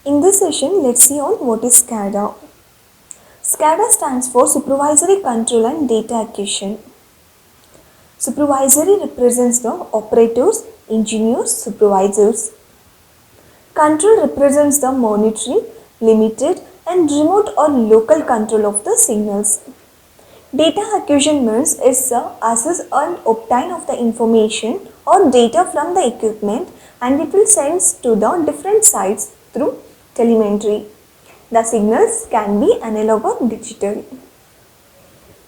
In this session, let's see on what is SCADA. SCADA stands for Supervisory Control and Data Acquisition. Supervisory represents the operators, engineers, supervisors. Control represents the monitoring, limited and remote or local control of the signals. Data acquisition means is access and obtain of the information or data from the equipment, and it will send to the different sites through telemetry. The signals can be analog or digital.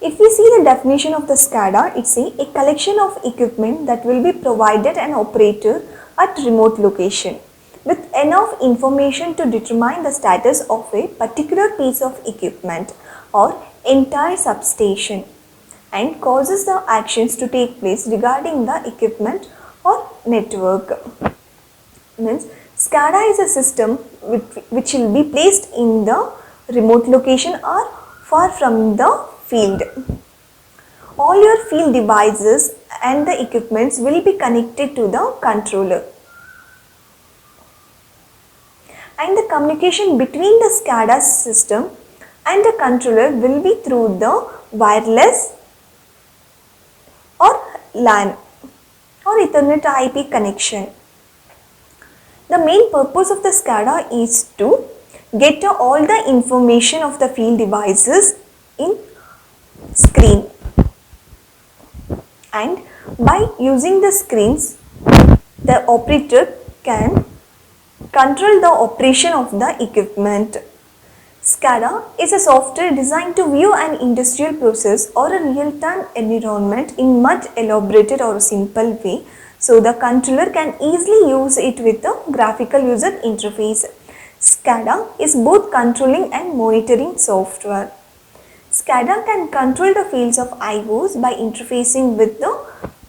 If we see the definition of the SCADA, it's a collection of equipment that will be provided an operator at remote location with enough information to determine the status of a particular piece of equipment or entire substation, and causes the actions to take place regarding the equipment or network. Means SCADA is a system which will be placed in the remote location or far from the field. All your field devices and the equipments will be connected to the controller, and the communication between the SCADA system and the controller will be through the wireless or LAN or Ethernet IP connection. The main purpose of the SCADA is to get all the information of the field devices in screen, and by using the screens the operator can control the operation of the equipment. SCADA is a software designed to view an industrial process or a real-time environment in much elaborated or simple way, so the controller can easily use it with the graphical user interface. SCADA is both controlling and monitoring software. SCADA can control the fields of IOs by interfacing with the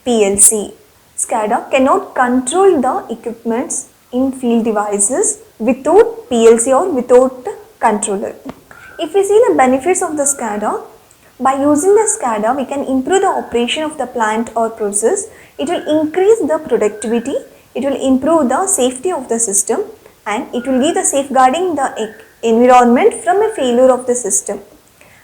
PLC. SCADA cannot control the equipments in field devices without PLC or without controller. If we see the benefits of the SCADA, by using the SCADA we can improve the operation of the plant or process. It will increase the productivity, it will improve the safety of the system, and it will give the safeguarding the environment from a failure of the system,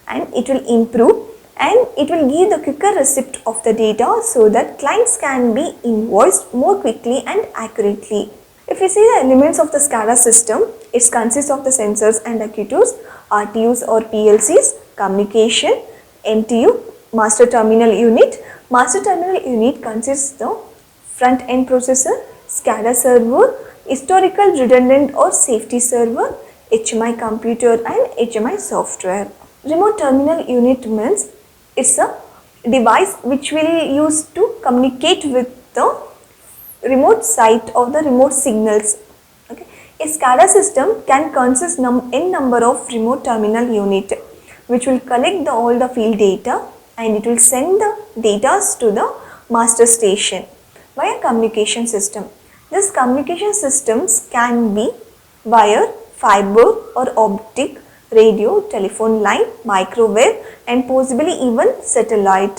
and it will improve and it will give the quicker receipt of the data so that clients can be invoiced more quickly and accurately. If we see the elements of the SCADA system, it consists of the sensors and actuators, RTUs or PLCs, communication, MTU, master terminal unit. Master terminal unit consists the front end processor, SCADA server, historical redundant or safety server, HMI computer and HMI software. Remote terminal unit means it's a device which will use to communicate with the remote site or the remote signals. Okay. A SCADA system can consist n number of remote terminal unit which will collect all the field data, and it will send the data to the master station via communication system. This communication systems can be wire, fiber or optic, radio, telephone line, microwave and possibly even satellite.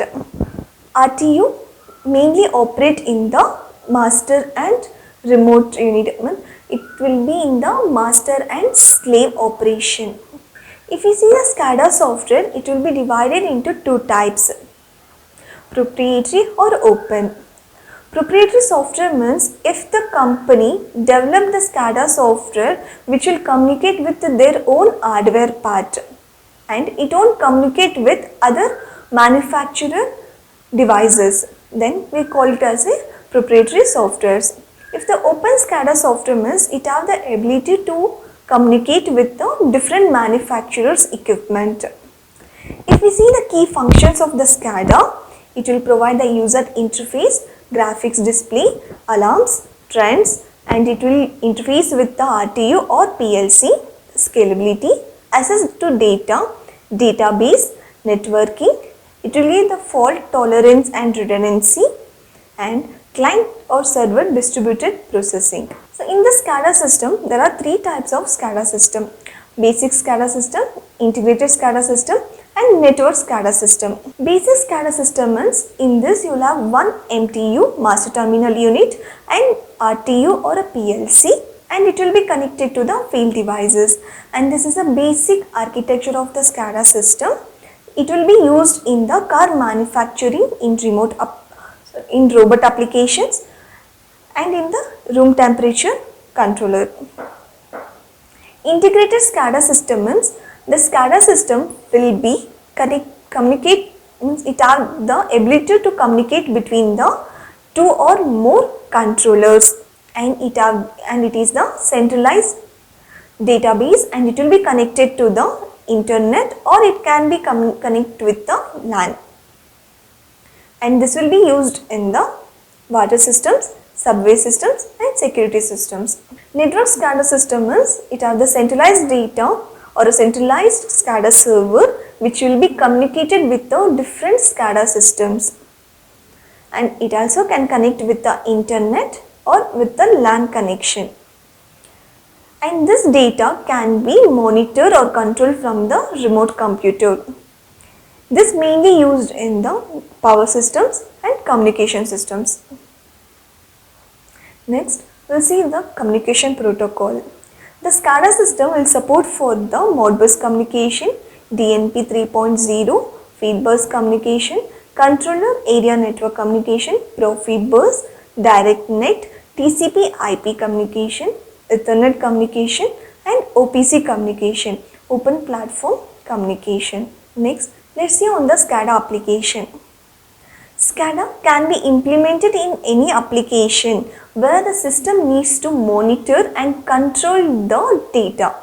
RTU mainly operate in the master and remote unit. It will be in the master and slave operation. If you see the SCADA software, it will be divided into two types, proprietary or open. Proprietary software means if the company developed the SCADA software which will communicate with their own hardware part, and it won't communicate with other manufacturer devices, then we call it as a proprietary softwares. If the open SCADA software means it have the ability to communicate with the different manufacturers equipment. If we see the key functions of the SCADA, it will provide the user interface, graphics display, alarms, trends, and it will interface with the RTU or PLC, scalability, access to data, database, networking. It will give the fault tolerance and redundancy, and client or server distributed processing. So in the SCADA system, there are three types of SCADA system: basic SCADA system, integrated SCADA system and network SCADA system. Basic SCADA system means in this you will have one MTU, master terminal unit, and RTU or a PLC, and it will be connected to the field devices, and this is a basic architecture of the SCADA system. It will be used in the car manufacturing, in robot applications, and in the room temperature controller. Integrated SCADA system means the SCADA system will be communicate, means it have the ability to communicate between the two or more controllers, and it is the centralized database, and it will be connected to the internet, or it can be connect with the LAN, and this will be used in the water systems, subway systems, and security systems. Network SCADA system is, it have the centralized data or a centralized SCADA server which will be communicated with the different SCADA systems, and it also can connect with the internet or with the LAN connection, and this data can be monitored or controlled from the remote computer. This mainly used in the power systems and communication systems. Next, we'll see the communication protocol. The SCADA system will support for the Modbus communication, DNP 3.0, feed bus communication, controller area network communication, Profit bus, direct net, TCP IP communication, Ethernet communication, and OPC communication, open platform communication. Next, let's see on the SCADA application. SCADA can be implemented in any application where the system needs to monitor and control the data.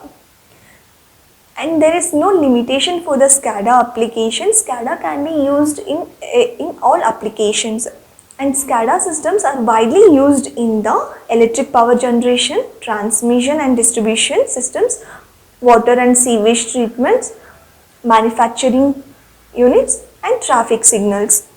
And there is no limitation for the SCADA application. SCADA can be used in all applications. And SCADA systems are widely used in the electric power generation, transmission and distribution systems, water and sewage treatments, manufacturing units, and traffic signals.